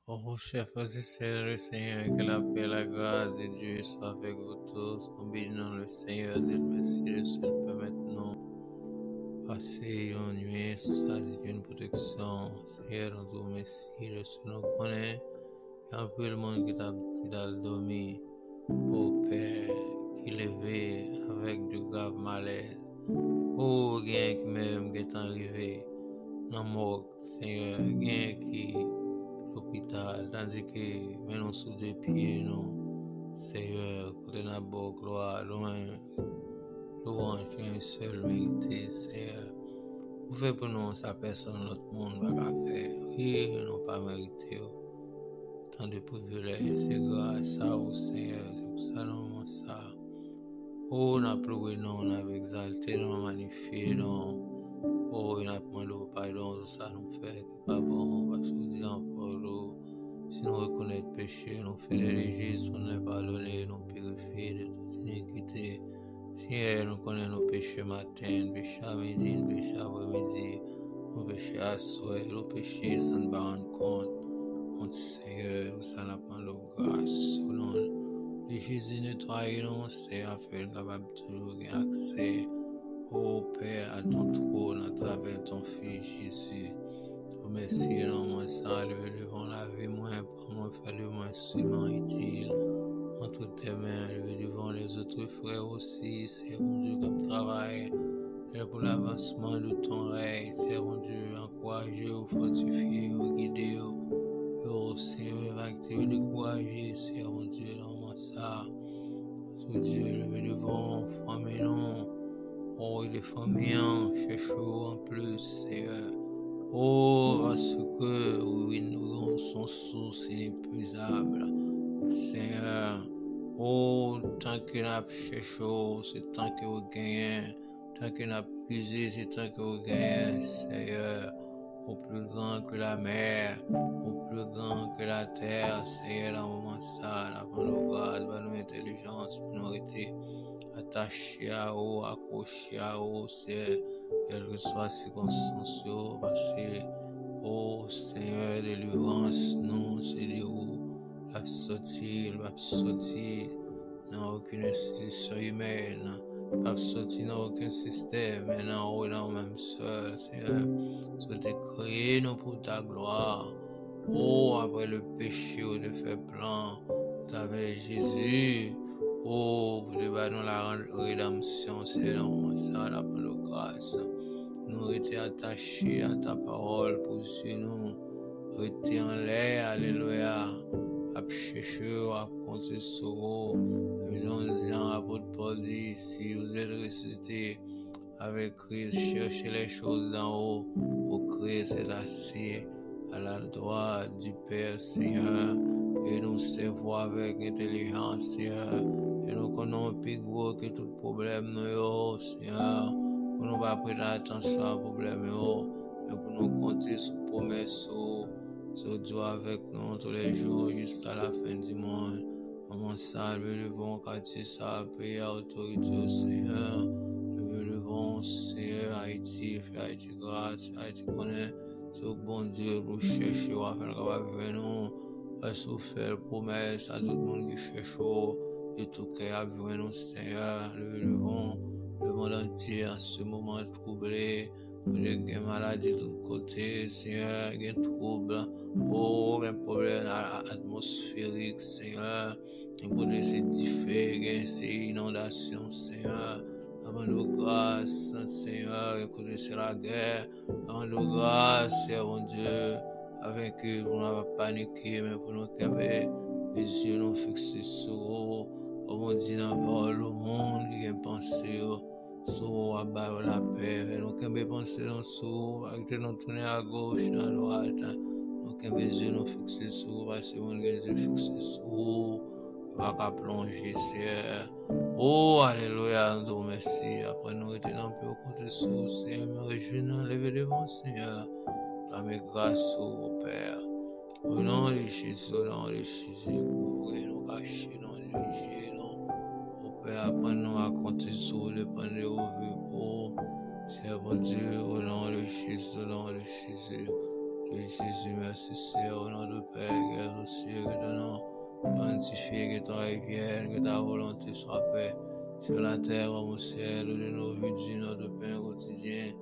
Oh, chers frères et sœurs, le Seigneur, que la paix, la grâce de Dieu soit avec vous tous. Nous bénissons le Seigneur de merci de ce qu'il permet maintenant. Passer une nuit sous sa divine protection. Seigneur, nous te remercions de ce que nous connaissons. Et un peu le monde qui t'a dormi. Oh Père, qui levé avec du grave malaise. Oh, rien qui même qui est arrivé. Non, mort, Seigneur, rien qui l'hôpital, tandis que maintenant sous deux pieds, non, Seigneur, côté de la gloire, loin, louange, un seul mérité, Seigneur. Vous faites pour nous, ça personne, l'autre monde va pas faire. Oui, nous n'avons pas mérité. Tant de privilèges, c'est grâce à vous, Seigneur. C'est pour ça, non, ça. Oh, on a pleuré, non, on a exalté, non, on a magnifié, non. Oh, on a demandé au pardon, tout ça nous fait, qui pas bon, parce que nous disons pour nous. Si nous reconnaissons le péché, nous fidéliser pour nous pardonner, nous purifier de toute iniquité. Si nous connaissons nos péchés matin, péché à midi, péché après-midi, nos péchés à soir, nos péchés sans nous rendre compte. Mon Seigneur, nous allons prendre grâce au nom de Jésus, nettoyons, c'est afin capable de toujours avoir accès au Père à ton trône à travers ton Fils Jésus. Merci, non, moi, ça, le devant la vie, moi, pour moi, faire de moi, sûrement utile. Entre tes mains, le devant les autres frères aussi, c'est bon Dieu comme travail. Et pour l'avancement de ton règne, c'est bon Dieu, encourager, fortifier, guider, Seigneur, activer, décourager, c'est bon Dieu, non, moi, ça. Sous Dieu, le devant, famille, non. Oh, il est famille, cherche en plus, Seigneur. Oh, parce que oui, nous avons son source inépuisable. Seigneur, oh, tant que nous cherchons, c'est tant que vous gagnez. Tant que nous puisé, c'est tant que vous gagnez, Seigneur. Au plus grand que la mer, au plus grand que la terre, Seigneur, dans le moment ça, nous avons nos grâces, nos intelligences, pour nous rester attachés à vous, accrochés à vous, Seigneur. Quelle que soit la circonstance, parce que, oh Seigneur, délivrance, non, c'est de où la sortie, dans aucune institution humaine, pas sortir dans aucun système, mais dans même seul, Seigneur. Tu t'es créé nous pour ta gloire. Oh, après le péché, on te fait plan, t'avais Jésus. Oh, pour te battre la rédemption, c'est là, ça, la bonne grâce. Nous étions attachés à ta parole pour nous. Nous étions en l'air, alléluia. À chercher, à compter sur vous. Jean, apôtre Paul dit, si vous êtes ressuscité avec Christ, cherchez les choses d'en haut. Au Christ est assis à la droite du Père, Seigneur. Et nous servons avec intelligence, Seigneur. Et nous connaissons plus gros que tout problème, nous, Seigneur. Pour nous pas prêter attention à problème, mais pour nous compter sur promesse, sur Dieu avec nous tous les jours jusqu'à la fin du monde. Maman salve le bon quartier, ça paye à autorité, Seigneur. Le bon Seigneur, Haïti, fait Haïti grâce, Haïti connaît. Ce bon Dieu pour chercher, afin qu'on va venir, parce qu'on fait promesse à tout le monde qui cherche, de tout cœur à venir, Seigneur, le monde entier en ce moment troublé. Il y a des maladies de tous côtés, Seigneur, il y a des troubles, oh, un problème atmosphérique, Seigneur, il y a des différents, ces inondations, Seigneur, avant de grâce, Seigneur, écoutez, c'est la guerre, avant de grâce, mon Dieu, avec eux, pour ne pas paniquer, mais pour nous calmer, les yeux nous fixés sur vous, on dit dans le monde, qui a pensé, sur la paix, nous avons pensé dans sous, avec nous tourner à gauche, à droite, nous avons les yeux nous fixés sur vous, parce que nous avons les yeux fixés sur vous, on va pas plonger, Seigneur. Oh, alléluia, nous te remercie. Après nous étions dans le plus compter sur vous, Seigneur, me réjouis dans lever devant, Seigneur. La mes grâce au Père. Au nom de Jésus, couvrez-nous, cachez-nous, dirigez-nous. Père, apprends-nous à compter sur le pan de repos. C'est bon Dieu, au nom de Jésus, au nom de Jésus. Jésus, merci, Seigneur, au nom de Père, sanctifié, que ton règne vienne, que ta volonté soit faite sur la terre comme au ciel. De nos vies, notre pain quotidien.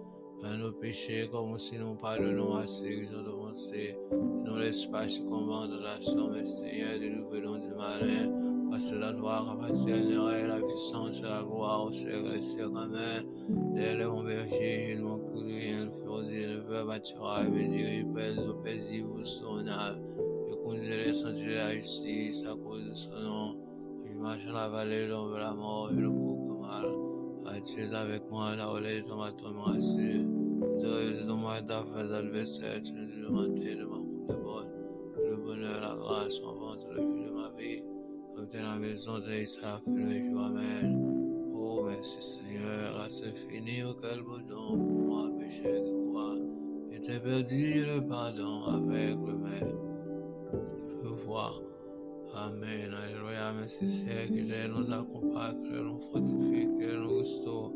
À nos péchés, comme si nous pardonnons à ceux qui ont offensés. Nous laisse pas succomber en tentation, mais Seigneur, délivre-nous du malin. Parce que la gloire appartient à la puissance et la gloire au siècle des siècles. Amen. Dès mon berger, je ne manque de rien, le feu ne veut bâtira, mais il pèse au paisible son âme. Je conduis les sentiers de la justice à cause de son nom. Je marche dans la vallée de l'ombre de la mort et le bouc mal. Tu es avec moi, la relève de ton bâton me rassure. Tu te de moi ta face adversaire, tu ne demander de ma coupe de bonne. Le bonheur, la grâce, mon ventre, le fil de ma vie. Comme tu es la maison de l'Israël, la fin de mes jours, amen. Oh, merci Seigneur, grâce infinie, auquel bon don pour moi, péché qui croit. Je t'ai perdu le pardon avec le maître. Je veux voir. Amen. Alléluia. Merci Seigneur, que Dieu nous accompagne, que Dieu nous fortifie, que Dieu nous restaure,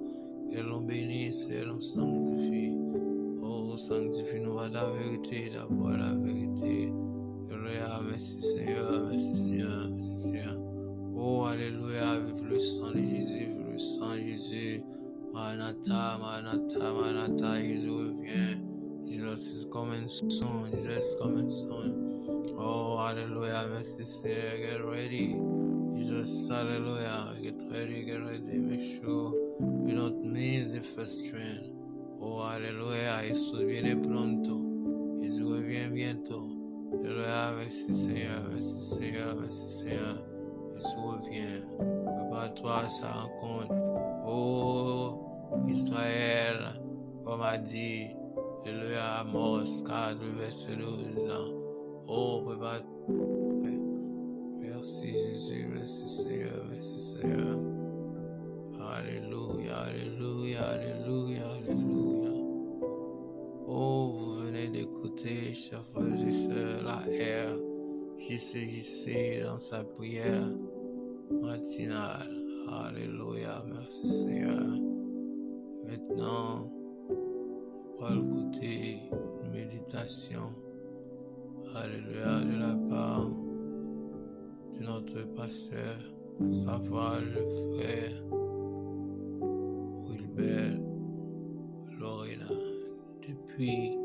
que Dieu nous bénisse, que Dieu nous sanctifie. Oh, sanctifie-nous par ta vérité, ta parole, la vérité. Alléluia. Merci Seigneur, merci Seigneur, merci Seigneur. Oh, alléluia. Vive le sang de Jésus, vive le sang de Jésus. Maranatha, Maranatha, Maranatha. Jésus revient. Jesus is coming soon. Jesus is coming soon. Oh, hallelujah, merci Seigneur, get ready. Jesus, hallelujah, get ready, make sure you don't miss the first train. Oh, hallelujah, Jesús viene pronto, Jesús revient bientôt. Alléluia, merci Seigneur, merci Seigneur, merci Seigneur. Jesús revient, prépare-toi à sa rencontre. Oh, Israël, comme a dit, alléluia, Amos 4, verset 12. Oh, prépare. Merci Jésus, merci Seigneur, merci Seigneur. Alléluia, alléluia, alléluia, alléluia. Oh, vous venez d'écouter, chers frères et sœurs, la R, JC dans sa prière matinale. Alléluia, merci Seigneur. Maintenant, on va écouter une méditation. Alléluia, de la part de notre pasteur, Safar, le frère Wilbert Lorena, depuis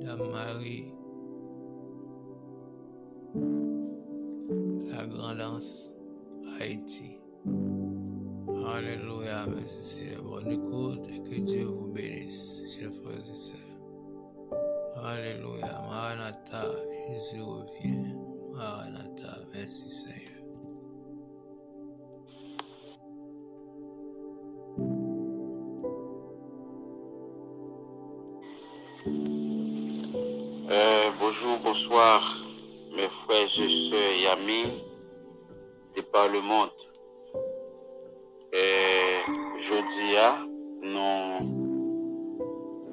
Dame-Marie, la Grand'Anse, Haïti. Alléluia, merci Seigneur. Bonne écoute et que Dieu vous bénisse, chers frères et sœurs. Alléluia, Maranatha, Jésus revient. Maranatha, merci Seigneur. Bonjour, bonsoir, mes frères et sœurs et amis de par le monde. Jeudi, nous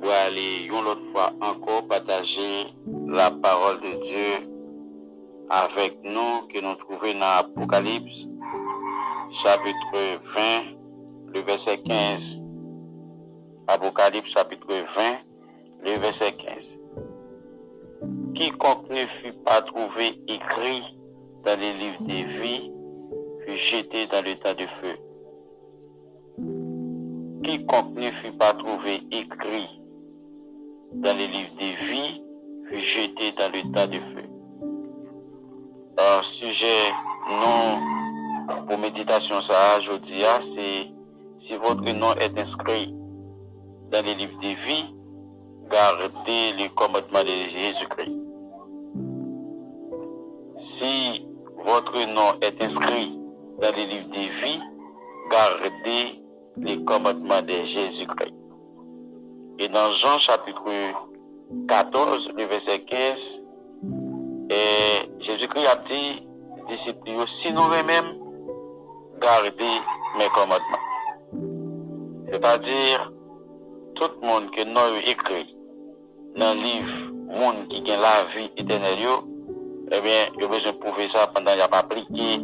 allons aller une autre fois encore partager la parole de Dieu avec nous que nous trouvons dans Apocalypse, chapitre 20, le verset 15. Apocalypse, chapitre 20, le verset 15. Quiconque ne fut pas trouvé écrit dans les livres des vies fut jeté dans le tas de feu. Quiconque ne fut pas trouvé écrit dans les livres des vies fut jeté dans le tas de feu. Un sujet non pour méditation ça aujourd'hui, c'est si votre nom est inscrit dans les livres des vies, gardez les commandements de Jésus-Christ. Si votre nom est inscrit dans les livres des vies, gardez les commandements de Jésus-Christ. Et dans Jean chapitre 14, le verset 15, Jésus-Christ a dit, disciples, si nous même garder mes commandements. C'est-à-dire, tout le monde que nous écrit dans le livre, monde qui a la vie éternelle, eh bien, il a besoin de prouver ça pendant qu'il a pas appliqué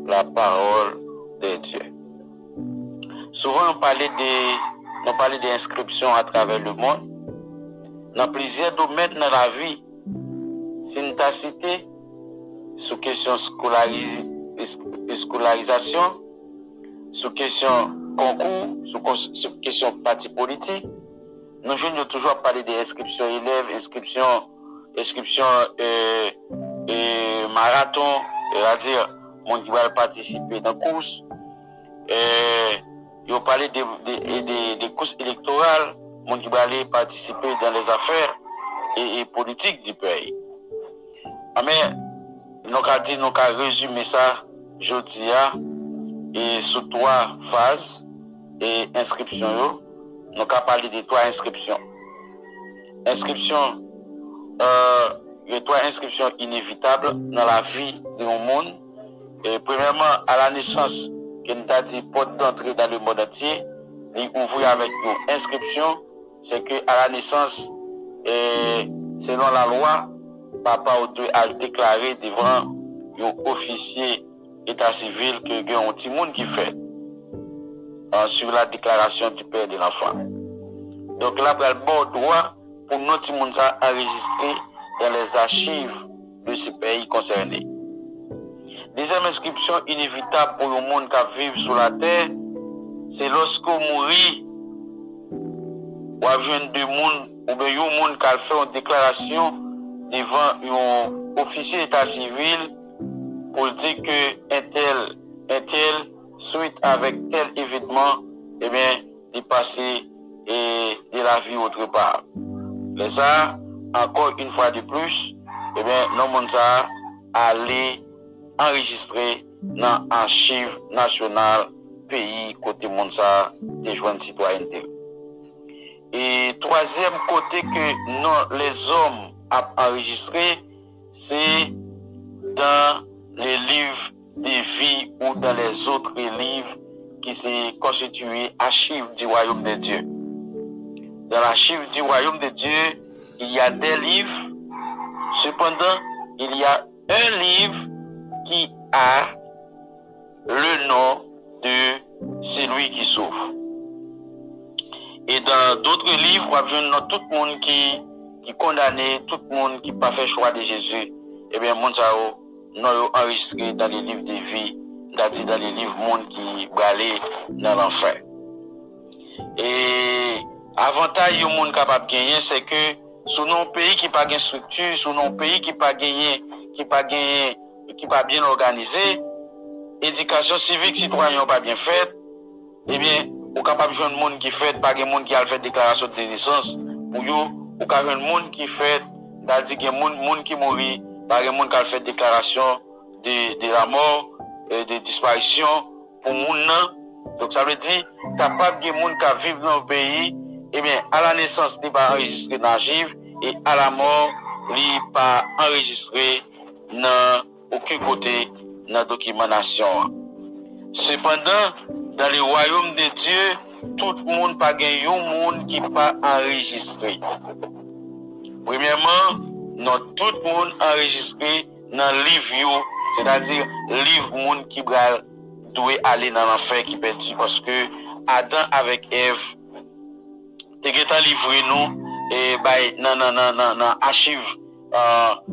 la parole de Dieu. Souvent, on parlait d'inscription à travers le monde. Dans plusieurs domaines de la vie, si nous t'as cité, sous question scolarisation, sous question concours, sous question parti politique. Nous jeunes toujours parler des inscriptions élèves, inscription marathon, c'est-à-dire monde qui va participer dans course. Ils ont parlé des courses électorales, monde qui va aller participer dans les affaires et politiques du pays. Mais nous avons résumé ça jeudi et sous 3 phases et inscriptions. Nous avons parlé de 3 inscriptions. Les 3 inscriptions inévitables dans la vie de mon monde. Et premièrement, à la naissance, qui nous a dit porte d'entrée dans le monde entier, il ouvre avec une inscription, c'est que à la naissance, selon la loi, papa a déclaré devant un officier état civil que il y a un petit monde qui fait sur la déclaration du père de l'enfant. Donc là, il y a le bon droit pour notre monde enregistré dans les archives de ce pays concerné. Deuxième inscription inévitable pour le monde qui vit sur la terre, c'est lorsque vous mourrez, ou à jeune de monde, ou bien un monde qui a fait une déclaration devant un officier d'état civil pour dire que un tel, suite avec tel événement, eh bien, il passé de la vie autre part. Mais ça, encore une fois de plus, eh bien, nous monde ça aller enregistrer dans l'archive nationale pays côté monde ça des joints de citoyenneté. Et troisième côté que nous, les hommes a enregistré, c'est dans les livres des vies ou dans les autres livres qui s'est constitué archive du royaume de Dieu. Dans l'archive du royaume de Dieu, il y a des livres. Cependant, il y a un livre qui a le nom de celui qui sauve. Et dans d'autres livres, on a tout le monde qui condamné, tout le monde qui n'a pas fait choix de Jésus. Eh bien, monde ça nous enregistré dans les livres de vie, c'est-à-dire dans les livres monde qui va aller dans l'enfer. Et avantage du monde capable de gagner, c'est que sous nos pays qui pas de structure, sous nos pays qui pas bien organisé, éducation civique citoyen pas bien faite, eh bien, ou capable de jouer un monde qui fait, pas de monde qui a fait déclaration de naissance, pour yo, ou capable de monde qui fait, c'est-à-dire que monde qui mourit, pas de monde qui a fait déclaration de la mort, de disparition, pour monde. Donc ça veut dire, capable de monde qui vivent dans le pays, eh bien, à la naissance, il n'est pas enregistré dans l'archive, et à la mort, il n'est pas enregistré dans aucun côté dans la documentation. Cependant, dans le royaume de Dieu, tout le monde pas gagné un monde qui pas enregistré. Premièrement, tout le monde enregistré dans le livre, c'est-à-dire le livre monde qui doit aller dans l'enfer qui perdu parce que Adam avec Ève t'es livré nous et dans archive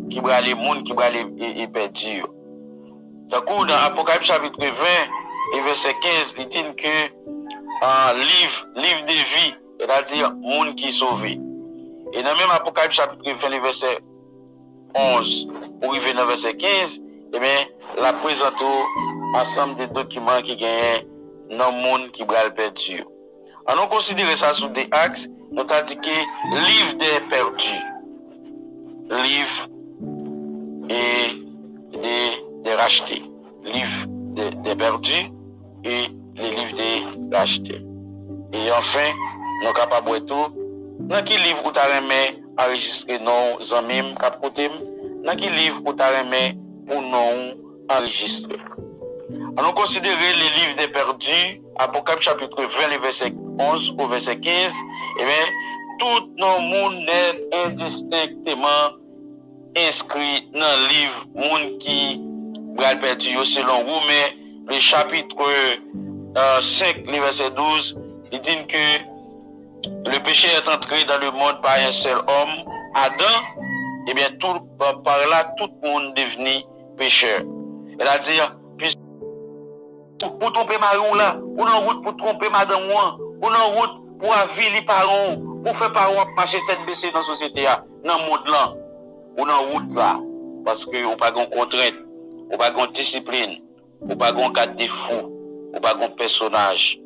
qui va aller monde qui va aller perdu. D'accord, dans Apocalypse chapitre 20 et verset 15, il dit que livre de vie, c'est-à-dire monde qui est sauvé. Et dans même Apocalypse chapitre 20 verset 11 pour arriver dans verset 15, eh bien, la présente ensemble de documents qui gagnent dans le monde qui va le perdu. On considère ça sous des axes, nous avons dit que livre des perdus, livre et des rachetés, livre des perdus et les livres des rachetés. Et enfin, nous sommes capables de tout. Dans quel livre vous avez enregistré nos amis cap côté? Dans quel livre vous avez pour nous enregistrer? On considère les livres des perdus, Apocalypse chapitre 20, verset 11 au verset 15, et bien, tout nos monde est indistinctement inscrit dans le livre monde qui va perdu selon vous, mais le chapitre 5, le verset 12, il dit que le péché est entré dans le monde par un seul homme, Adam, et bien tout, par là, tout le monde devenu pécheurs. C'est-à-dire, pour tromper Marion là, ou en route pour tromper madame ou en route pour aviler les parents, pour faire parents marcher tête baissée dans la société, dans le monde là, ou en route là, parce que ou pas de contrainte, ou pas de discipline, ou pas de cadre de fou, ou pas de personnage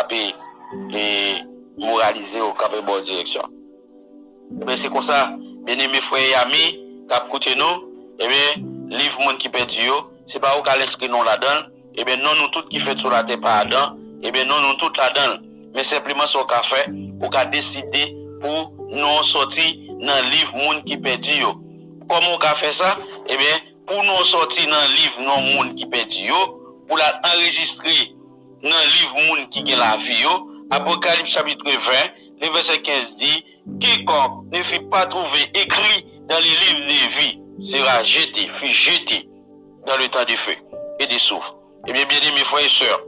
qui peut moraliser ou qui peut bonne direction. Mais c'est comme ça, bien aimés frères et amis, qui écoutent nous, et bien, livre monde qui perdu, c'est pas où qu'à l'inscrit non là-dedans, et bien non nous tous qui fait sur la terre pas là-dedans, et bien non nous tous là-dedans, mais simplement ce qu'on fait, ou qu'a décidé pour nous sortir dans le livre monde qui perdu. Comment on a fait ça? Eh bien, pour nous sortir dans le livre non monde qui perdu, pour l'enregistrer dans le livre monde qui gagne la vie, Apocalypse chapitre 20, le verset 15 dit, quiconque ne fut pas trouvé écrit dans les livres de vie sera jeté, fut jeté dans le temps du feu et des souffles. Eh bien, bien aimés frères et sœurs,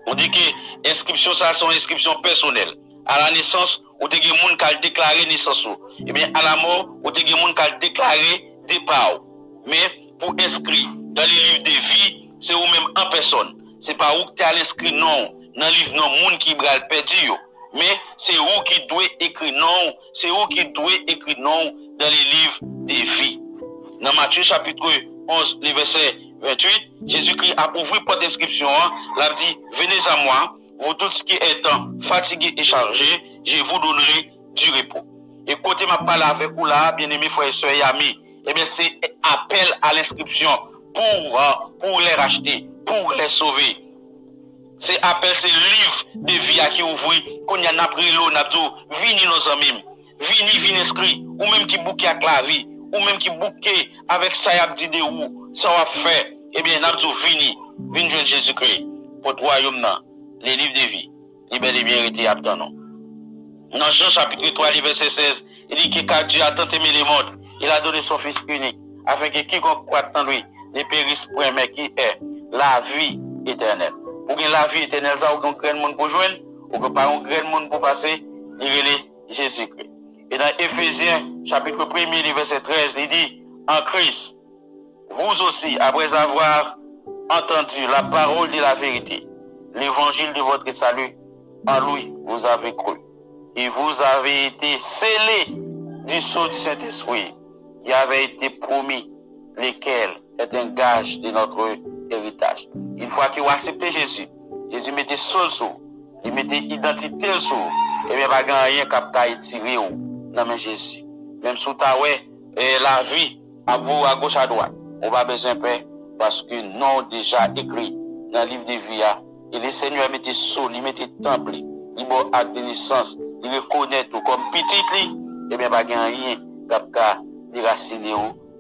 on dit que inscription, ça, sont inscriptions personnelles. À la naissance, on a des gens qui ont déclaré naissance. Et bien, à la mort, on a des gens qui ont déclaré départ. Mais pour inscrire dans les livres de vie, c'est vous-même en personne. C'est pas vous qui allez inscrire non dans le livre non monde qui va le perdre. Mais c'est vous qui doit écrire non. C'est vous qui doit écrire non dans les livres de vie. Dans Matthieu chapitre 11, le verset 28, Jésus-Christ a ouvert porte d'inscription. Il a dit, venez à moi, vous tous qui êtes fatigués et chargés, je vous donnerai du repos. Et côté ma parole avec vous là, bien aimés frères et sœurs et amis, eh bien c'est appel à l'inscription pour les racheter, pour les sauver. C'est appel, c'est livre de vie qui ouvre, qu'on y a pris l'eau, n'a tout, vini nos amis, vini inscrit, ou même qui bouquet avec la vie, ou même qui bouquet avec ça y a dit de où, ça va faire, eh bien, n'a tout vini de Jésus-Christ, pour le royaume, les livres de vie, libéré bien été attendant. Dans Jean chapitre 3, verset 16, il dit que car Dieu a tant aimé le monde, il a donné son Fils unique, afin que quiconque croit en lui ne périsse point, mais qui est la vie éternelle. Pour que la vie éternelle, ça, ou un grand monde pour joindre, ou que pas un grand monde pour passer, il est Jésus-Christ. Et dans Éphésiens chapitre 1, verset 13, il dit, en Christ, vous aussi, après avoir entendu la parole de la vérité, l'évangile de votre salut, en lui, vous avez cru. Et vous avez été scellés du sceau du Saint-Esprit qui avait été promis, lequel est un gage de notre héritage. Une fois que vous acceptez Jésus, Jésus mettait sol sur, il mettait identité sur, et bien pas rien qui tiré dans Jésus. Même sous ta la vie à vous à gauche à droite, on va besoin de paix parce que non déjà écrit dans le livre de vie et le Seigneur mettait sol, il mettait temple, il m'a acte de naissance, il reconnaît tout comme petit, et bien pas rien qui déraciner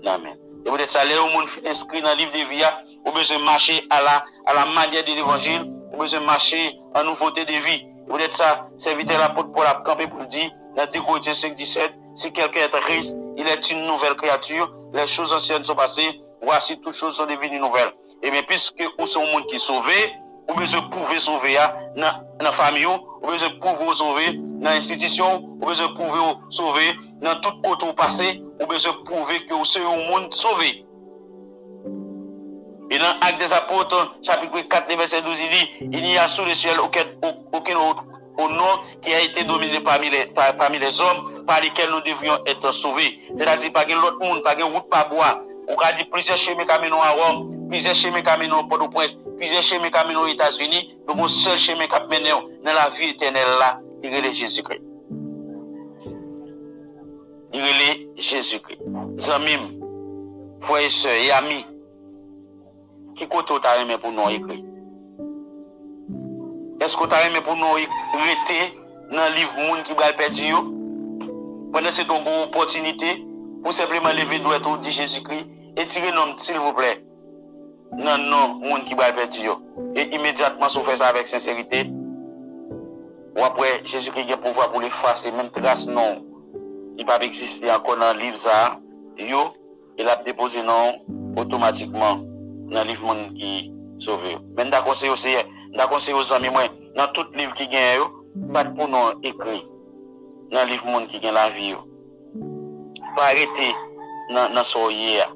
dans main. Et peut-être ça, les gens inscrits dans le livre de vie, ou besoin de marcher à la manière de l'évangile, ou besoin de marcher en nouveauté de vie. Peut-être ça, serviteur l'apôtre Paul a campé pour dire, dans 2 Corinthiens 5, 17, si quelqu'un est Christ, il est une nouvelle créature, les choses anciennes sont passées, voici toutes choses sont devenues nouvelles. Et bien, puisque vous êtes un monde qui est sauvé, vous besoin de pouvoir sauver dans la famille, vous besoin de pouvoir sauver dans l'institution, vous besoin de pouvoir sauver dans tout côté où passé, vous besoin de prouver que vous êtes un monde sauvé. Et dans Actes des Apôtres, chapitre 4, verset 12, il dit, il n'y a sous le ciel aucun autre nom qui a été dominé parmi les hommes par lesquels nous devrions être sauvés. C'est-à-dire, pas l'autre monde, pas de route, pas bois. On a dit plusieurs chemins caminants à Rome, plusieurs chemins caminants au Port-au-Prince, plusieurs chemins caminants aux États-Unis. Donc, un seul chemin qui mène dans la vie éternelle là, il est Jésus-Christ. Il est Jésus-Christ. Zamim, frères et sœurs et amis, qui côté tu as aimé pour nous écrire? Est-ce que tu as aimé pour nous rester dans le livre monde qui va le perdre? Pendant cette opportunité, pour simplement lever droit autour de Jésus-Christ et tirer nom, s'il vous plaît, dans le monde qui va le perdre. Et immédiatement, si vous faites ça avec sincérité, ou après, Jésus-Christ a le pouvoir pour l'effacer, même trace non, il ne va pas exister encore dans le livre ça, il a déposé non automatiquement dans le livre monde qui sauve. Même d'accord, c'est aussi, d'accord, c'est aux amis, moi, dans tout livre qui gagne, pas pour nous écrit dans le livre monde qui gagne la vie. Pas arrêter dans ce hier.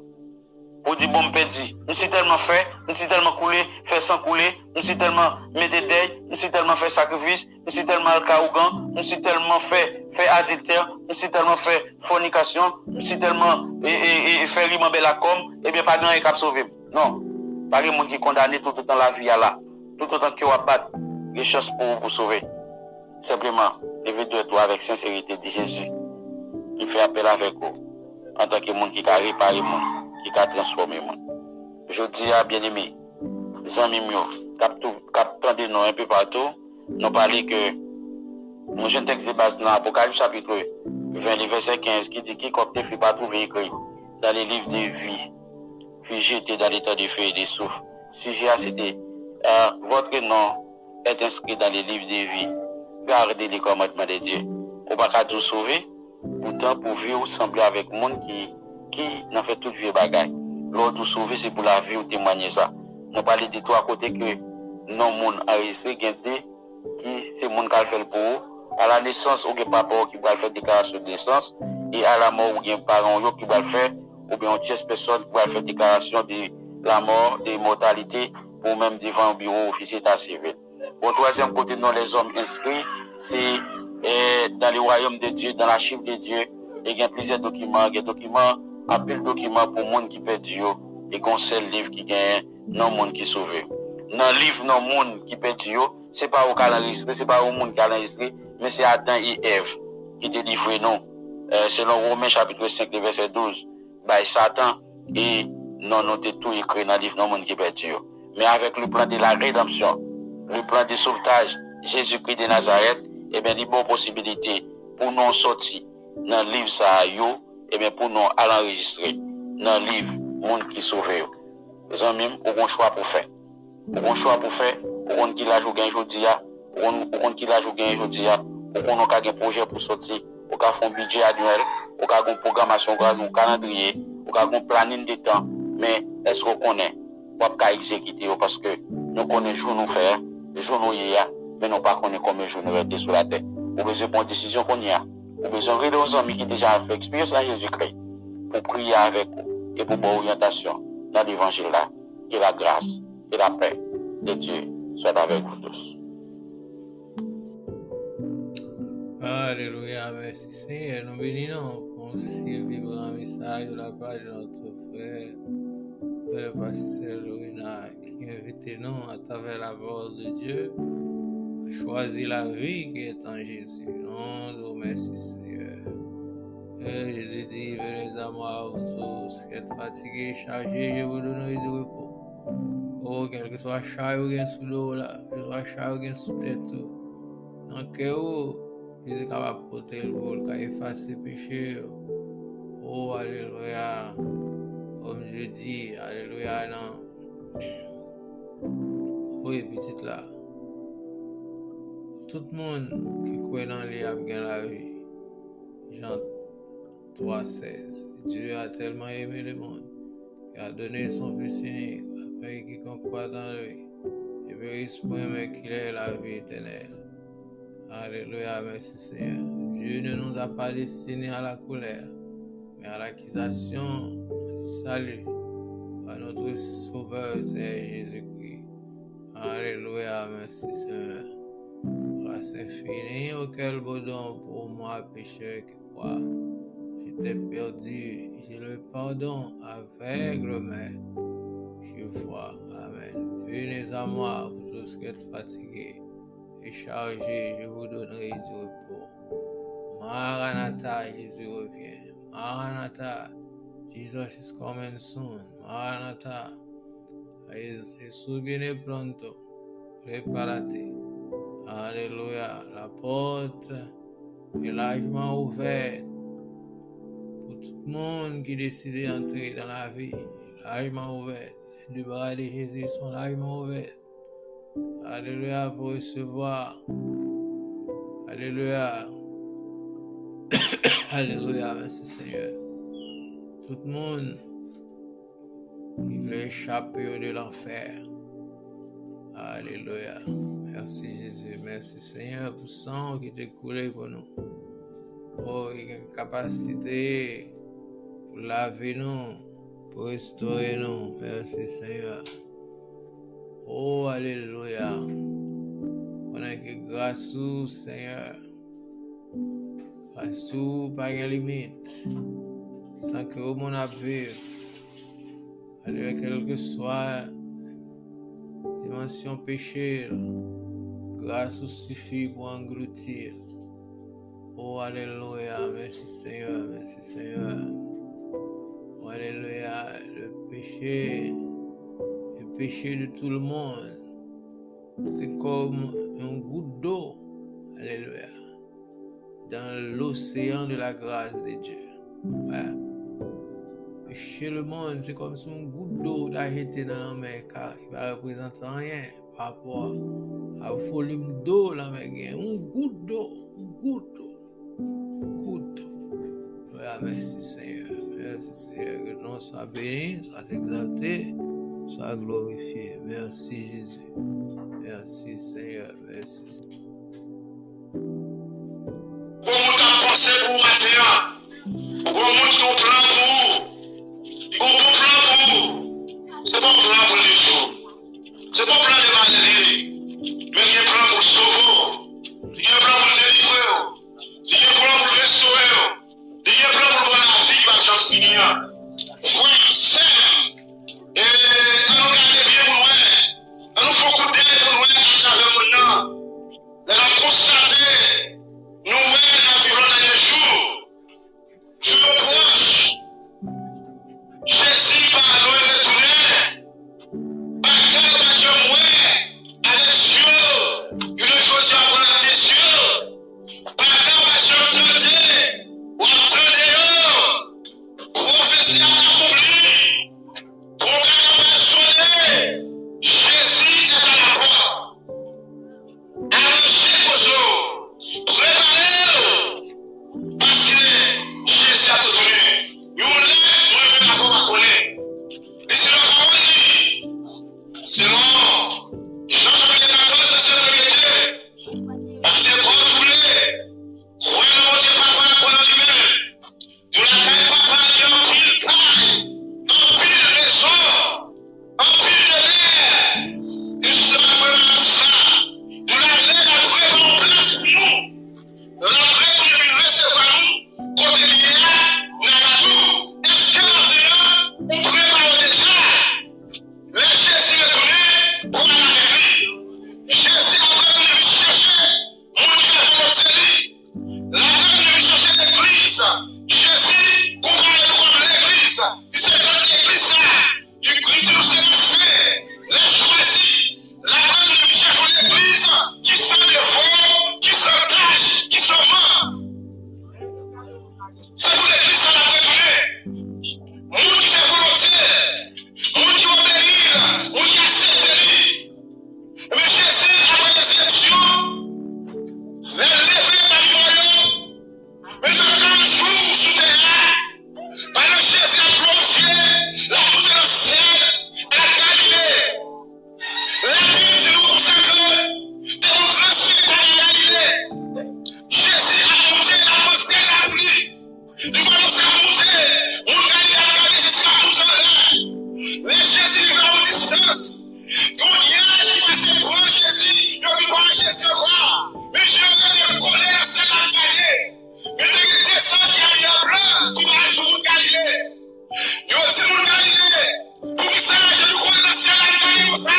Pour dire bon perdu, nous sommes tellement fait, nous sommes tellement coulé, fait sans couler, nous sommes tellement mis des deuils, nous sommes tellement fait sacrifice, nous sommes tellement arrogant, nous sommes tellement fait adultère, nous sommes tellement fait fornication, nous sommes tellement fait rimamber la com, et bien pas grand qui a sauvé. Non, pas de monde qui est condamné tout le temps la vie là, tout le temps qui va battre les chances pour sauver. Simplement, levez-toi toi avec sincérité, dit Jésus. Il fait appel avec vous en tant que monde qui a réparé le monde, qui a transformé le monde. Je dis à bien-aimés, les amis mieux, captant des noms un peu partout, nous parlons que mon jeune texte de base dans l'Apocalypse chapitre 20, verset 15, qui dit quiconque ne fut pas trouvé écrit dans les livres de vie, fut jeté dans l'état de feu et de souffle. Sujet à c'était votre nom est inscrit dans les livres de vie. Gardez les commandements de Dieu. Pour pas qu'à tout sauver, pourtant pour vivre sembler avec le monde qui n'a fait toute vie bagaille. L'autre tout sauver, c'est pour la vie ou témoigner ça. Nous parlons de toi à côté que non monde enregistré, qui c'est le monde qui a fait pour eux. À la naissance, ou bien papa qui va faire déclaration de naissance, et à la mort, ou bien parents qui va le faire, ou bien une tierce personne qui va faire déclaration de la mort, de l'immortalité, ou même devant un bureau officier d'état civil. Au troisième côté, nous, les hommes inscrits, c'est dans le royaume de Dieu, dans l'archive de Dieu, et il y a plusieurs documents, un peu de documents pour le monde qui perd Dieu, et qu'on seul livre qui gagne, non monde qui sauve. Dans le livre, non monde qui perd Dieu, c'est pas au cas enregistré, c'est pas au monde qui a enregistré, mais c'est Adam et Ève qui te livrent non. Selon Romains chapitre 5, verset 12, by Satan, et non, nous tout écrit dans le livre, non monde qui perd Dieu. Mais avec le plan de la rédemption, le plan de sauvetage, Jésus-Christ de Nazareth, eh bien, il y a bonne possibilité pour nous sortir dans le livre ça, eh bien, pour nous aller enregistrer dans le livre, monde qui sauve. Les amis, on a un choix pour faire. On a un choix pour faire, pour qu'on qui l'a joué aujourd'hui, pour qu'on qui l'a joué aujourd'hui, pour qu'on ait un projet pour sortir, pour qu'on ait un budget annuel, pour qu'on ait une programmation, pour qu'on ait un calendrier, pour qu'on ait un planning de temps. Mais est-ce qu'on connaît? Pour qu'on exécuter parce que nous connaissons jour nous faire, jour nous y a, mais nous pas connaissons combien de jours nous rester sur la terre. Pour besoin de prendre décision qu'on y a. Pour besoin de nos amis qui déjà fait expérience à Jésus-Christ, pour prier avec vous et pour bonne orientation dans l'évangile là. Que la grâce et la paix de Dieu soient avec vous tous. Alléluia, merci Seigneur. Nous bénissons pour si vivre un message de la part de notre frère Pasteur Louina, qui invite nous à travers la parole de Dieu à choisir la vie qui est en Jésus. Nous merci Seigneur. Jésus dit, venez à moi, vous tous qui êtes fatigués, chargés, je vous donnerai du repos. Oh, quel que soit charge ou bien sous l'eau là, quel que soit charge ou bien sous tête, dans le cœur, Jésus est capable de porter le bol, qui effacer le péché. Oh, alléluia. Comme je dis, alléluia, non. Oui, petite là. Tout le monde qui croit dans lui a bien la vie. Jean 3,16. Dieu a tellement aimé le monde qu'il a donné son Fils unique afin que quiconque croit en lui ne périsse point mais qu'il ait la vie éternelle. Alléluia, merci Seigneur. Dieu ne nous a pas destinés à la colère, mais à l'acquisition du salut par notre Sauveur Seigneur Jésus-Christ. Alléluia, merci Seigneur. Grâce infinie auquel beau don pour moi, pécheur qui croit. J'étais perdu, j'ai le pardon aveugle, mais je vois. Amen. Venez à moi, vous tous qui êtes fatigués et chargés, je vous donnerai du repos. Maranatha, Jésus revient. Maranatha, Jesus is coming soon. Maranatha, Jesús viene pronto. Prépare-te. Alléluia. La porte est largement ouverte pour tout le monde qui décide d'entrer dans la vie. Largement ouverte. Les deux bras de Jésus sont largement ouverts. Alléluia pour recevoir. Alléluia. Alléluia, merci Seigneur. Tout le monde qui veut échapper de l'enfer. Alléluia. Merci Jésus. Merci Seigneur pour le sang qui t'est coulé pour nous. Oh, il y a une capacité pour laver nous, pour restaurer nous. Merci Seigneur. Oh, alléluia. On a que grâce au Seigneur. Grâce au pas de limite. Tant que au monde a vivre. Alléluia, quelle que soit dimension péché, grâce suffit pour engloutir. Oh, alléluia, merci Seigneur, merci Seigneur. Oh, alléluia, le péché de tout le monde, c'est comme une goutte d'eau, alléluia, dans l'océan de la grâce de Dieu. Ouais. Péché le monde, c'est comme si une goutte d'eau t'a été dans la mer, car il ne va représenter rien par rapport au volume d'eau la mer. Une goutte d'eau, une goutte d'eau. Ouais, merci Seigneur, merci Seigneur, que ton nom soit béni, soit exalté, soit glorifié. Merci Jésus, merci Seigneur, merci. Pour nous t'a pensé pour matin, pour nous ton plan pour vous. C'est pas un plan pour les jours. C'est pas un plan de Valérie. Mais il y a un plan pour sauver. Il y a un plan pour délivrer. Il y a un plan pour restaurer. Il y a un plan pour voir la vie par chance finir. Frère, sœur, et nous garder bien pour nous. Nous faut qu'on d'aide pour nous à travers le monde. Nous avons constaté, nous dans les derniers jours, je me proche. Jésus par nous retourner, bataille de Dieu mourir, avec Dieu, une chose à voir des cieux, bataille de Dieu tenter, ou attendez, prophétie à accomplir, programme à sonner, Jésus est à la porte. Allongez vos os, préparez-vous, parce que Jésus a retourné. Selon Jean chapitre 14, verset 22, parce que contrôler, croyez le Dieu papa pour lui-même. De la caille papa, il y a un pile taille, un pile maison, un pile de l'air. Il sera vraiment tout ça. De la laine à trouver en place pour nous. L'entrée pour nous recevoir nous, côté linéaire, on a la tour. Est-ce que maintenant, on prépare déjà? Les Jésus est tourné pour aller avec lui. Jésus a venu lui chercher mon Dieu pour lui. La venu lui chercher l'église. Jésus comparé comme l'église. Il s'est donné l'église là. Il dit nous c'est la fait. Les choisis. La venu lui chercher l'église qui sont des faux, qui se cachent, qui sont morts. C'est pour l'église à la retourner. Monde qui fait volonté. Monde qui obéit. Monde qui accepte lui. Mais Jésus, après les élections, les levées dans le royaume, mais je prends jour sous terre. Par le Jésus a glorifié la route dans le ciel, à la Galilée. La Bible dit nous consacrer des grands spectacles à Galilée. Jésus a monté la pensée la pluie. Il va nous monter. On Galilée a regardé Jésus a monté là. Mais Jésus va en distance. Donc, il y a qui passe pour Jésus. Il ne pas Jésus voir. Mais je vais te coller à celle à Galilée. Mais tu as des sages qui a mis en blanc qui va aller sur le Galilée. Il y a aussi mon Galilée. Pour que ça, je nous colle dans celle à Galilée comme ça.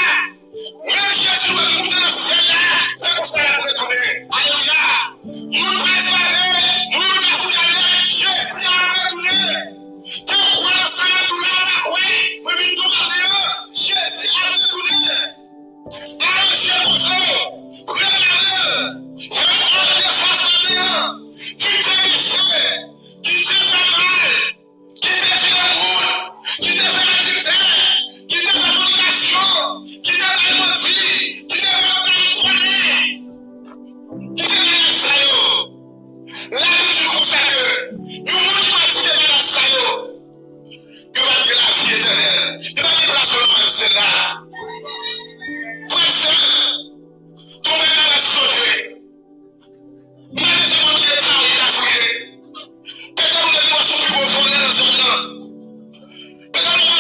Même Jésus va monter dans celle-là. C'est comme ça qu'il va retourner. Alléluia. Nous ne pas parler. Nous ne pas regarder. Jésus a retourné. Pourquoi le salaire tout là, oui, mais vite tout à Jésus a retourné. Allongez vos os, préparez-le, vraiment défense qui te péché, qui te fait mal, qui te fait le monde, qui te fait la misère, qui te fait l'obligation, qui te fait la vie, qui te fait la colère, qui te fait la salaud. La vie du consacré, nous ne pas dire la salaud. Il va dire la vie éternelle. Il va dire la seule c'est là. Frère, ton mère va sauver. Il va dire mon Dieu est travaillé à fouiller. Peut-être que nous devons son plus profond dans ce monde. Peut-être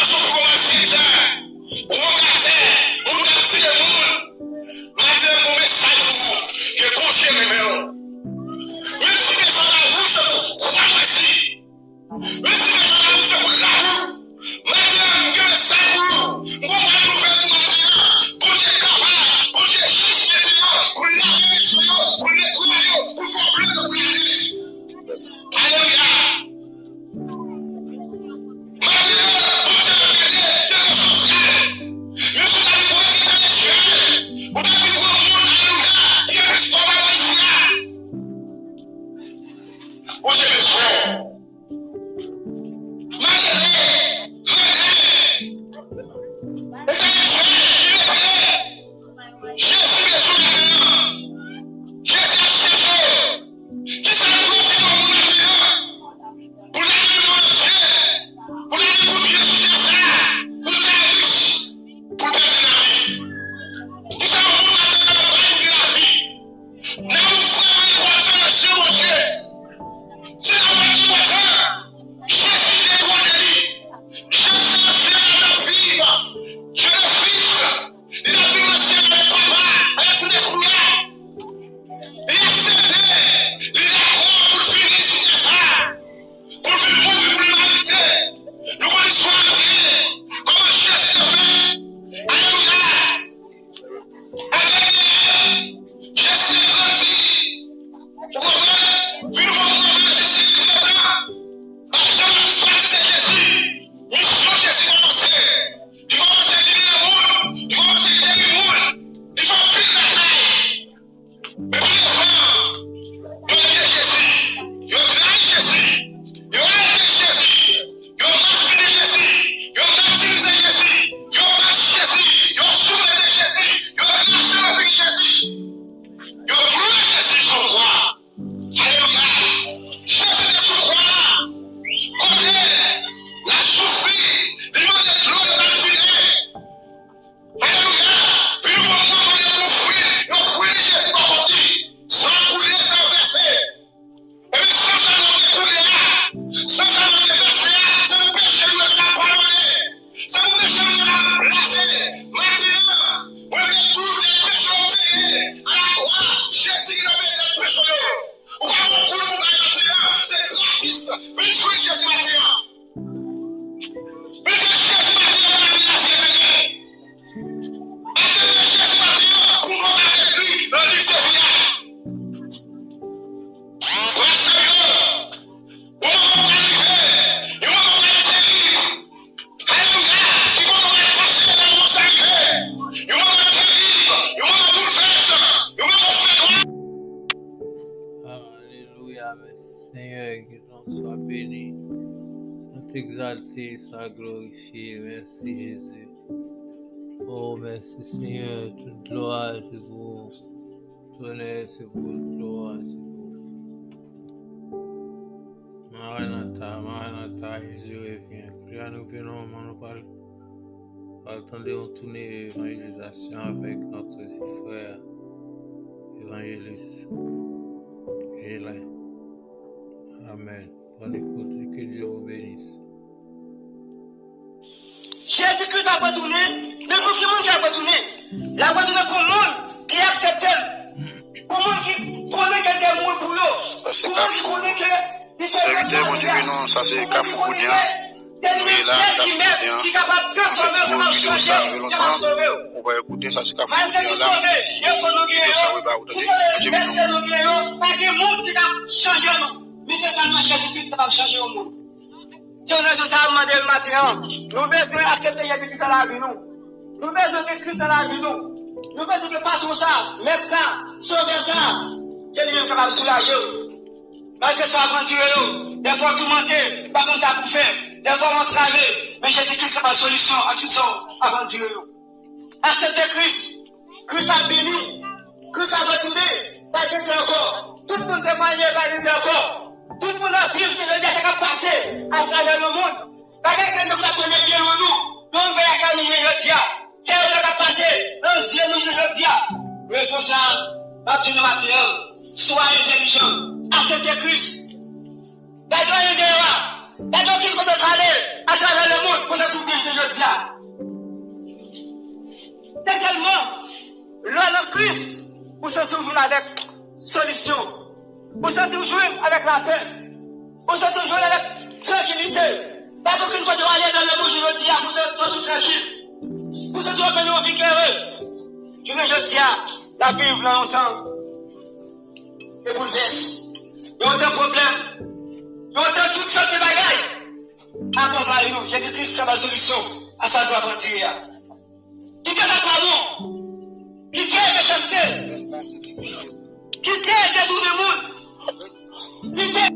exalté, sois glorifié. Merci Jésus. Oh, merci Seigneur. Toute gloire, c'est pour. Tout honneur, c'est pour. Gloire, c'est pour. Maranatha, Jésus revient. Là, nous venons, nous parlons. Attendez, on tourne l'évangélisation avec notre frère évangéliste Gélin. Amen. Bonne écoute, que Dieu vous bénisse. Jésus-Christ a retourné, mais pour qui monde qui a retourné? La retourné pour le monde qui accepte. Pour le monde qui connaît qu'il y a des monde pour eux. Pour le monde qui connaît que. Serviteur, mon Dieu, non, ça c'est Kafoukoudian. C'est le ministère qui met, qui est capable de transformer, qui va changer, qui va sauver. On va écouter ça c'est Malgré tout, il faut nous guérir. Merci nous guérir. Pas de monde qui va changer nous. Mais c'est seulement Jésus-Christ qui va changer le monde. Si on est sur ça, on demande le matin. Nous besoin d'accepter Jésus-Christ dans la vie nous. Nous besoin de Christ dans la vie nous. Nous besoin de patron ça, mettre ça, sauver ça. C'est lui-même capable de soulager. Malgré ça, aventurer, des fois tout monter, pas comme ça pour faire. Des fois on travaille, mais Jésus-Christ c'est la solution à tout ça, aventurer. Acceptez Christ. Christ a béni. Christ a retourné. Pas de encore. Tout le monde témoigne, pas de encore. Tout le monde a vu ce que le diable a passé à travers le monde. Pas que nous connaissons bien nous. Nous on veut la nous le dia. C'est ce qui a passé. Dans ciel nous le dia. Mais c'est ça. Matin matin. Sois intelligent. Acceptez Christ. D'abord il est d'abord qu'il faut aller à travers le monde pour se trouver le dia. C'est seulement l'homme de Christ pour se trouver avec solution. Pour se trouver avec la paix. Pour se trouver avec tranquillité. Pas qu'aucune fois de aller dans le monde, je dis, pour se trouver tranquille. Pour se trouver une vie heureuse. Je ne dis, la Bible longtemps. Et bouleverse. Il y a autant de problèmes. Il y a autant toutes sortes de bagailles. Accompagne nous. Jésus-Christ c'est la solution à sa droite entière. Qui t'aide à l'amour, qui t'aide à chasteté, qui t'aide à tout le monde, qui t'aide.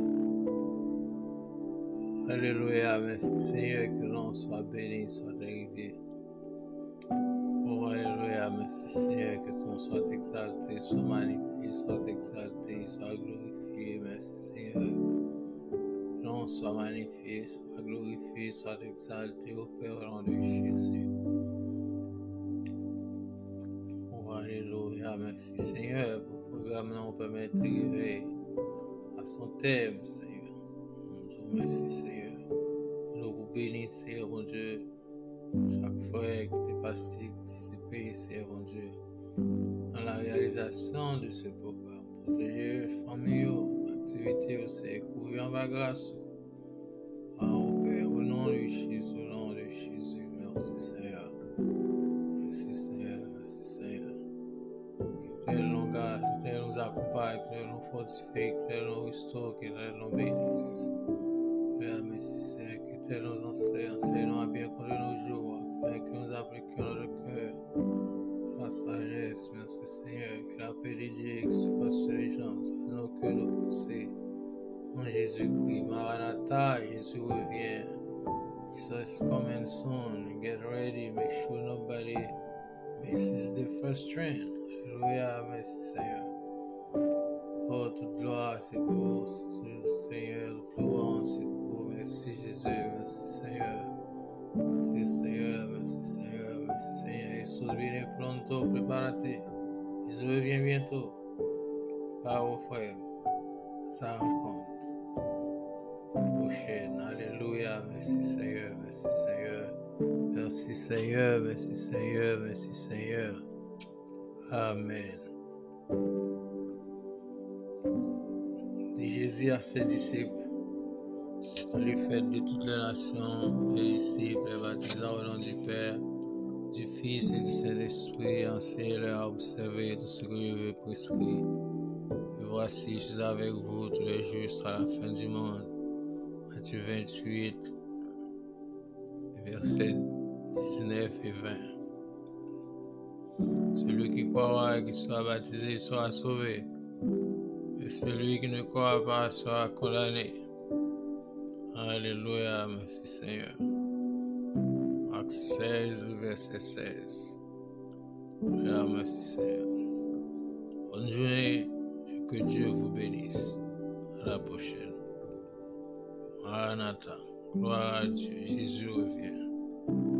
Alléluia, merci Seigneur, que l'on soit béni, soit arrivé. Oh, alléluia, merci Seigneur, que l'on soit exalté, soit magnifié, soit exalté, soit glorifié, merci Seigneur. Que l'on soit magnifié, soit glorifié, soit exalté au Père au nom de Jésus. Alléluia, merci Seigneur pour le programme nous permet d'arriver à son thème, Seigneur. Nous merci Seigneur. Nous vous bénissons, Seigneur, mon Dieu. Chaque frère qui est participé, Seigneur, mon Dieu, dans la réalisation de ce programme. Protéger les familles, l'activité, Seigneur, couvrir en ma grâce. Au Père, au nom de Jésus, au nom de Jésus. Merci Seigneur. Merci Seigneur, merci Seigneur. Que tu nous garde, que tu nous accompagne, que tu nous fortifie, que tu nous restaure, que tu nous bénisse. Merci Seigneur, que tu nous enseigne à bien conduire nos jours, afin que nous appliquions notre cœur la sagesse. Merci Seigneur, que la paix de Dieu qui surpasse sur les gens, nos cœurs, nos pensées. En Jésus-Christ, Maranatha, Jésus revient. Jesus is coming soon. Get ready, make sure nobody misses the first train. Alléluia, merci Seigneur. Oh, toute gloire, c'est pour Seigneur, toute louange, c'est pour. Merci Jésus, merci Seigneur. Merci Seigneur, merci Seigneur, merci Seigneur. Jésus viene pronto, prepárate. Jésus revient bientôt. Pas au frère, ça rencontre. Prochaine, alléluia, merci Seigneur, merci Seigneur. Merci Seigneur, merci Seigneur, merci Seigneur. Amen. Dit Jésus à ses disciples, les fêtes de toutes les nations, les disciples, les baptisants au nom du Père, du Fils et du Saint-Esprit, enseignez-leur à observer tout ce que je veux prescrire. Et voici, je suis avec vous tous les jours jusqu'à la fin du monde. Matthieu 28, versets 19 et 20. Celui qui croira et qui sera baptisé sera sauvé, et celui qui ne croira pas sera condamné. Alléluia, merci Seigneur. Acte 16, verset 16. Alléluia, merci Seigneur. Bonne journée et que Dieu vous bénisse. À la prochaine. Maranatha. Gloire à Dieu. Jésus revient.